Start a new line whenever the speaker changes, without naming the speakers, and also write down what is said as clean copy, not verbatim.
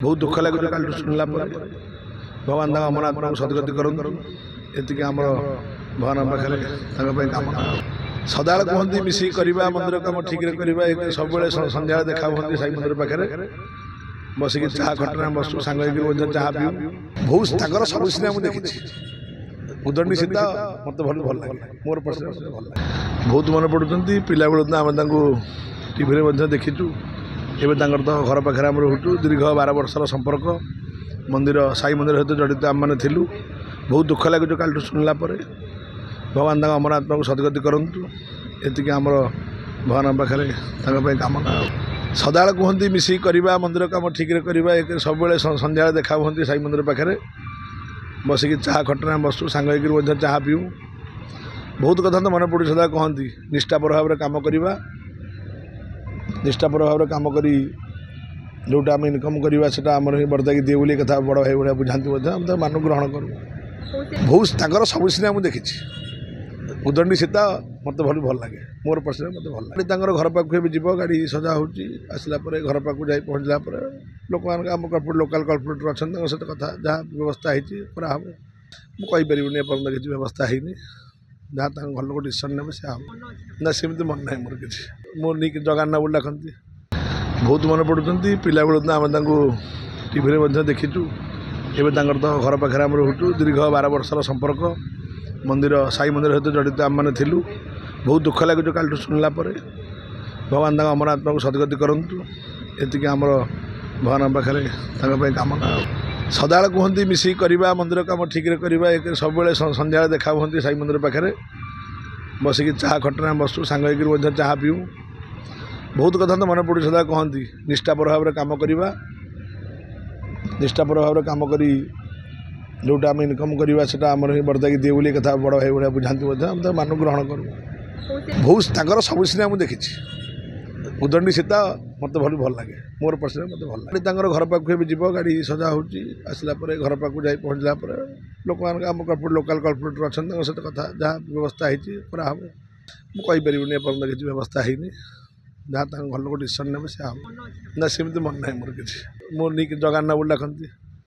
बहुत दुख लगे कल शुणला भगवान अमर आत्मा को सदगति करूँ एति आम भगवान पाखे कामना सदा कहते मिसिक करवा मंदिर कम ठीक सब सन्ध्या देखा हमें साई मंदिर पाखे बसिक चाह खटना बसु सांग चाह पीऊ बहुत सब सिनेमा मुझे देखी उदंडी सीता मत भल भल लगे मोर पर्सनाल भल लगे बहुत मन पड़ुं पिला बेलू आम टीवी देखीचु एवं तो घर पाखे आम रोचु दीर्घ 12 वर्षर संपर्क मंदिर साई मंदिर सहित जड़ित आम मैंने थिलु बहुत दुख लगे कल शुणला भगवान अमर आत्मा को सदगति करूँ एति आम भगवान पाखे कामना सदा कहते मिसिक करवा मंदिर कम ठीक सब सन्ध्या देखा हमें साई मंदिर पाखे बसिक चाह खटना बसु सांग चाह पीऊ बहुत कथा तो मन पड़ू सदा कहती निष्ठापर भाव में कम करवा निष्ठापर भाव में कम कर जोटा आम इनकम करवा से बरदाई दिए बोली कथा बड़ भाई भाई बुझाती मान ग्रहण करूँ बहुत सब सिनेमा मुझे देखी उदंडी सीता मत भल भल लगे मोर पर्सनाल मत भल लगे घर पाक जीव गाड़ी सजा होसला घर पाक जा पहुँचला लोक आम कर्पोरेट लोकाल कर्पोरेटर अच्छा सहित कथा जहाँ व्यवस्था होगा मुझे एपर्तन किसी व्यवस्था है जहाँ घर लोग डिसीजन ने से ना सेमती मन ना मोर कि मोर नहीं जगाना बोल डाकती बहुत मन पड़ुं पिला बेलू आम टीवी देखीचु एवं तो घर पाखे आम रोचु दीर्घ 12 वर्षर संपर्क मंदिर साई मंदिर सहित जड़ित आम मैंने थिलु बहुत दुख लगे कल शुणला भगवान अमर आत्मा को सदगति करूँ एति आम भगवान पाखे कामना सदा कहते मिसिक करवा मंदिर कम ठीक सब सन्ध्या देखा हमें साई मंदिर पाखे बसिक चाह खटना बसु सांग चाह पीऊ बहुत कथा तो मन पड़ू सदा कहती निष्ठापर भाव में कम करवा निष्ठापर भाव में कम कर जोटा आम इनकम करवा से बरदाई दिए बोली कथा बड़ भाई भाई बुझाती मान ग्रहण करूँ बहुत सब सिनेमा मुझे देखी उदंडी सीता मत भल भल लगे मोर पर्सनाल मत भल लगे घर पाक जीव गाड़ी सजा होसला घर पाक जा पहुँचला लोक आम कर्पोरेट लोकाल कर्पोरेटर अच्छा सहित कथा जहाँ व्यवस्था होगा मुझे एपर्तन किसी व्यवस्था है जहाँ घर लोग डिसीजन ने से ना सेमती मन ना मोर कि मोर नहीं जगाना बोल डाकती